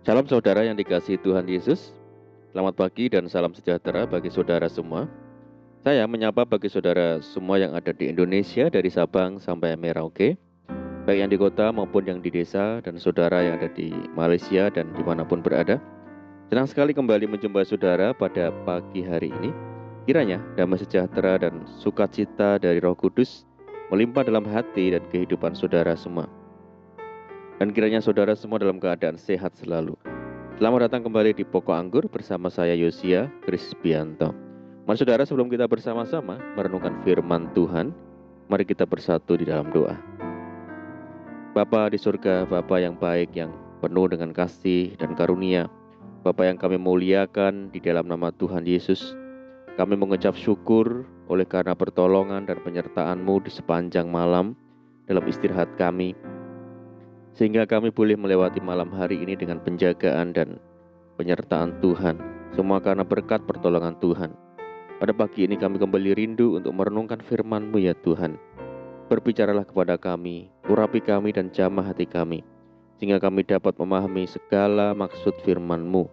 Salam saudara yang dikasihi Tuhan Yesus. Selamat pagi dan salam sejahtera bagi saudara semua. Saya menyapa bagi saudara semua yang ada di Indonesia dari Sabang sampai Merauke, baik yang di kota maupun yang di desa, dan saudara yang ada di Malaysia dan dimanapun berada. Senang sekali kembali menjumpai saudara pada pagi hari ini. Kiranya damai sejahtera dan sukacita dari Roh Kudus melimpah dalam hati dan kehidupan saudara semua. Dan kiranya saudara semua dalam keadaan sehat selalu. Selamat datang kembali di Pokok Anggur bersama saya Yosia Krisbianto. Mari saudara, sebelum kita bersama-sama merenungkan firman Tuhan, mari kita bersatu di dalam doa. Bapa di surga, Bapa yang baik, yang penuh dengan kasih dan karunia, Bapa yang kami muliakan di dalam nama Tuhan Yesus, kami mengucap syukur oleh karena pertolongan dan penyertaan-Mu di sepanjang malam dalam istirahat kami, sehingga kami boleh melewati malam hari ini dengan penjagaan dan penyertaan Tuhan. Semua karena berkat pertolongan Tuhan. Pada pagi ini kami kembali rindu untuk merenungkan firman-Mu ya Tuhan. Berbicaralah kepada kami, urapi kami dan jamah hati kami, sehingga kami dapat memahami segala maksud firman-Mu.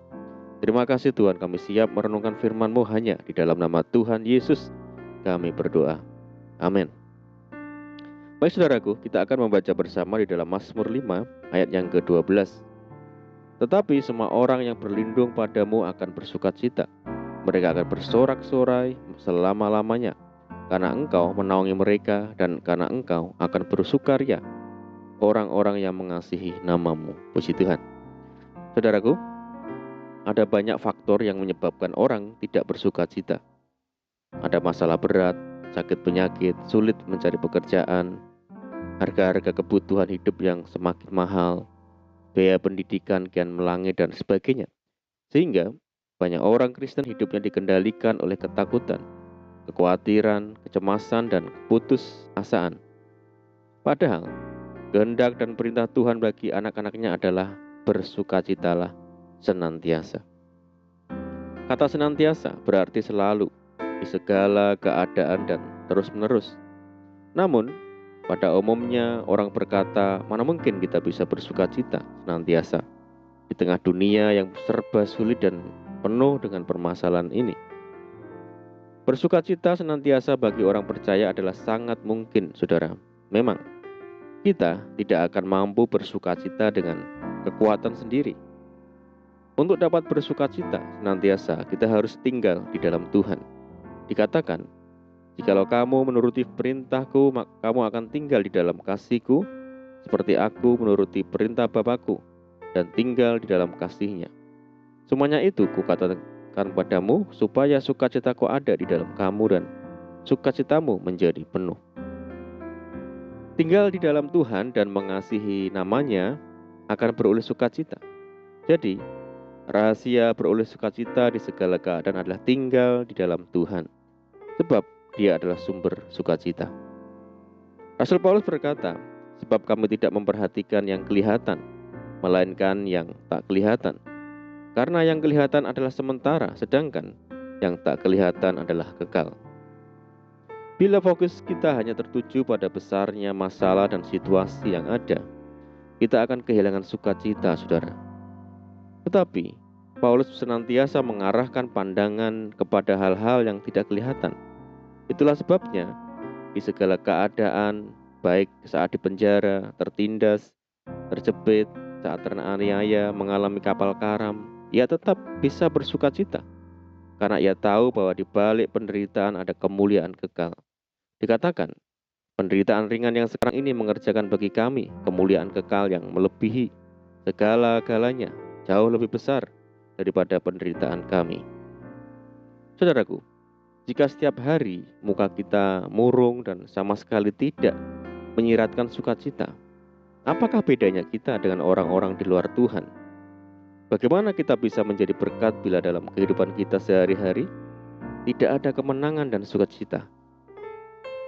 Terima kasih Tuhan, kami siap merenungkan firman-Mu hanya di dalam nama Tuhan Yesus kami berdoa. Amin. Baik saudaraku, kita akan membaca bersama di dalam Mazmur 5 ayat yang ke-12. Tetapi semua orang yang berlindung padamu akan bersukacita. Mereka akan bersorak-sorai selama-lamanya, karena Engkau menaungi mereka dan karena Engkau akan bersukaria orang-orang yang mengasihi nama-Mu. Puji Tuhan. Saudaraku, ada banyak faktor yang menyebabkan orang tidak bersukacita. Ada masalah berat, sakit penyakit, sulit mencari pekerjaan, harga-harga kebutuhan hidup yang semakin mahal, biaya pendidikan kian melangit dan sebagainya. Sehingga banyak orang Kristen hidupnya dikendalikan oleh ketakutan, kekhawatiran, kecemasan, dan keputusasaan. Padahal kehendak dan perintah Tuhan bagi anak-anaknya adalah bersukacitalah senantiasa. Kata senantiasa berarti selalu, di segala keadaan dan terus-menerus. Namun pada umumnya orang berkata, mana mungkin kita bisa bersukacita senantiasa di tengah dunia yang serba sulit dan penuh dengan permasalahan ini. Bersukacita senantiasa bagi orang percaya adalah sangat mungkin, saudara. Memang kita tidak akan mampu bersukacita dengan kekuatan sendiri. Untuk dapat bersukacita senantiasa, kita harus tinggal di dalam Tuhan. Dikatakan, jikalau kamu menuruti perintahku, maka kamu akan tinggal di dalam kasihku, seperti aku menuruti perintah Bapakku dan tinggal di dalam kasihnya. Semuanya itu kukatakan padamu, supaya sukacitaku ada di dalam kamu dan sukacitamu menjadi penuh. Tinggal di dalam Tuhan dan mengasihi namanya akan beroleh sukacita. Jadi, rahasia beroleh sukacita di segala keadaan adalah tinggal di dalam Tuhan, sebab Dia adalah sumber sukacita. Rasul Paulus berkata, sebab kami tidak memperhatikan yang kelihatan, melainkan yang tak kelihatan. Karena yang kelihatan adalah sementara, sedangkan yang tak kelihatan adalah kekal. Bila fokus kita hanya tertuju pada besarnya masalah dan situasi yang ada, kita akan kehilangan sukacita, saudara. Tetapi Paulus senantiasa mengarahkan pandangan kepada hal-hal yang tidak kelihatan. Itulah sebabnya di segala keadaan, baik saat di penjara, tertindas, terjepit, saat teraniaya, mengalami kapal karam, ia tetap bisa bersukacita, karena ia tahu bahwa di balik penderitaan ada kemuliaan kekal. Dikatakan, penderitaan ringan yang sekarang ini mengerjakan bagi kami kemuliaan kekal yang melebihi segala-galanya, jauh lebih besar daripada penderitaan kami. Saudaraku, jika setiap hari muka kita murung dan sama sekali tidak menyiratkan sukacita, apakah bedanya kita dengan orang-orang di luar Tuhan? Bagaimana kita bisa menjadi berkat bila dalam kehidupan kita sehari-hari tidak ada kemenangan dan sukacita?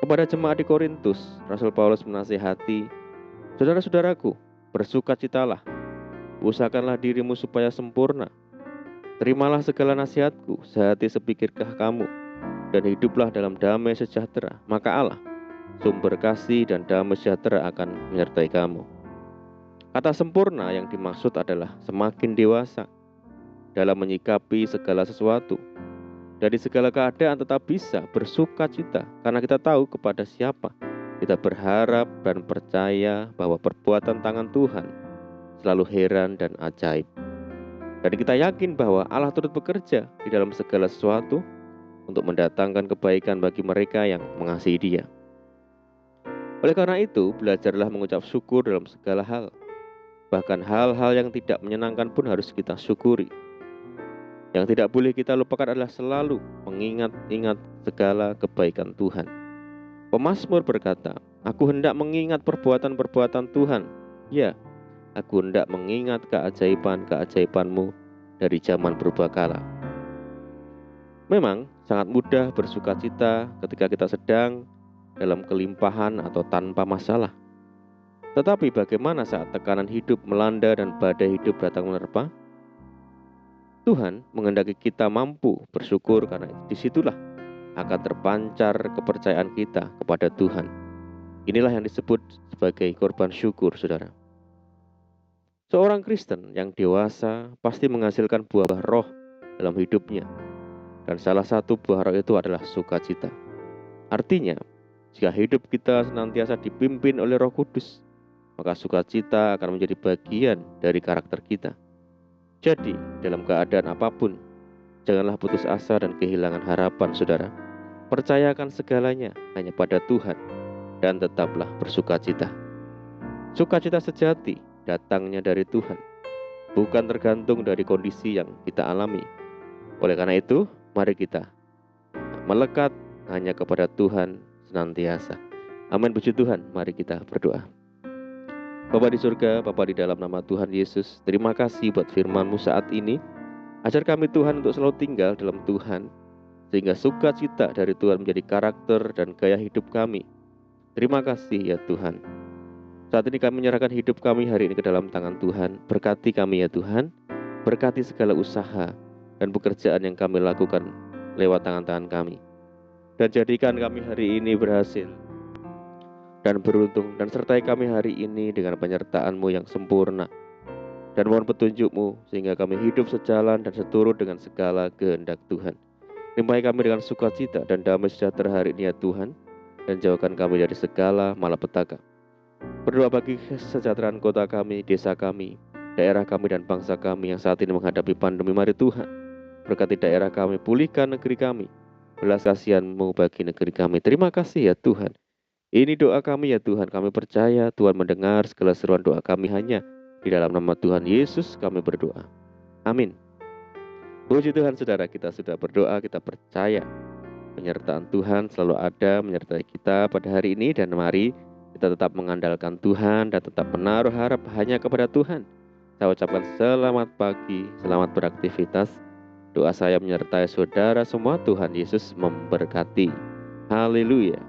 Kepada jemaat di Korintus, Rasul Paulus menasihati, saudara-saudaraku, bersukacitalah, usahakanlah dirimu supaya sempurna, terimalah segala nasihatku, sehati sepikirkah kamu, dan hiduplah dalam damai sejahtera, maka Allah, sumber kasih dan damai sejahtera akan menyertai kamu. Kata sempurna yang dimaksud adalah semakin dewasa dalam menyikapi segala sesuatu. Dari segala keadaan tetap bisa bersuka cita karena kita tahu kepada siapa kita berharap dan percaya bahwa perbuatan tangan Tuhan selalu heran dan ajaib. Dan kita yakin bahwa Allah turut bekerja di dalam segala sesuatu untuk mendatangkan kebaikan bagi mereka yang mengasihi Dia. Oleh karena itu, belajarlah mengucap syukur dalam segala hal. Bahkan hal-hal yang tidak menyenangkan pun harus kita syukuri. Yang tidak boleh kita lupakan adalah selalu mengingat-ingat segala kebaikan Tuhan. Pemazmur berkata, "Aku hendak mengingat perbuatan-perbuatan Tuhan. Ya, aku hendak mengingat keajaiban-keajaiban-Mu dari zaman purbakala." Memang sangat mudah bersuka cita ketika kita sedang dalam kelimpahan atau tanpa masalah. Tetapi bagaimana saat tekanan hidup melanda dan badai hidup datang menerpa? Tuhan menghendaki kita mampu bersyukur karena disitulah akan terpancar kepercayaan kita kepada Tuhan. Inilah yang disebut sebagai korban syukur, saudara. Seorang Kristen yang dewasa pasti menghasilkan buah roh dalam hidupnya. Dan salah satu buah roh itu adalah sukacita. Artinya, jika hidup kita senantiasa dipimpin oleh Roh Kudus, maka sukacita akan menjadi bagian dari karakter kita. Jadi, dalam keadaan apapun, janganlah putus asa dan kehilangan harapan, saudara. Percayakan segalanya hanya pada Tuhan dan tetaplah bersukacita. Sukacita sejati datangnya dari Tuhan, bukan tergantung dari kondisi yang kita alami. Oleh karena itu, mari kita melekat hanya kepada Tuhan senantiasa. Amin, puji Tuhan. Mari kita berdoa. Bapa di surga, Bapa di dalam nama Tuhan Yesus, terima kasih buat firman-Mu saat ini. Ajar kami Tuhan untuk selalu tinggal dalam Tuhan, sehingga sukacita dari Tuhan menjadi karakter dan gaya hidup kami. Terima kasih ya Tuhan. Saat ini kami menyerahkan hidup kami hari ini ke dalam tangan Tuhan. Berkati kami ya Tuhan, berkati segala usaha dan pekerjaan yang kami lakukan lewat tangan-tangan kami. Dan jadikan kami hari ini berhasil dan beruntung, dan sertai kami hari ini dengan penyertaan-Mu yang sempurna. Dan mohon petunjuk-Mu sehingga kami hidup sejalan dan seturut dengan segala kehendak Tuhan. Limpahi kami dengan sukacita dan damai sejahtera hari ini ya Tuhan, dan jauhkan kami dari segala malapetaka. Berdoa bagi kesejahteraan kota kami, desa kami, daerah kami dan bangsa kami yang saat ini menghadapi pandemi. Mari Tuhan, berkati daerah kami, pulihkan negeri kami, belas kasihan-Mu bagi negeri kami. Terima kasih ya Tuhan. Ini doa kami ya Tuhan, kami percaya Tuhan mendengar segala seruan doa kami hanya di dalam nama Tuhan Yesus kami berdoa. Amin. Puji Tuhan saudara, kita sudah berdoa, kita percaya penyertaan Tuhan selalu ada menyertai kita pada hari ini. Dan mari kita tetap mengandalkan Tuhan dan tetap menaruh harap hanya kepada Tuhan. Saya ucapkan selamat pagi, selamat beraktivitas. Doa saya menyertai saudara semua. Tuhan Yesus memberkati. Haleluya.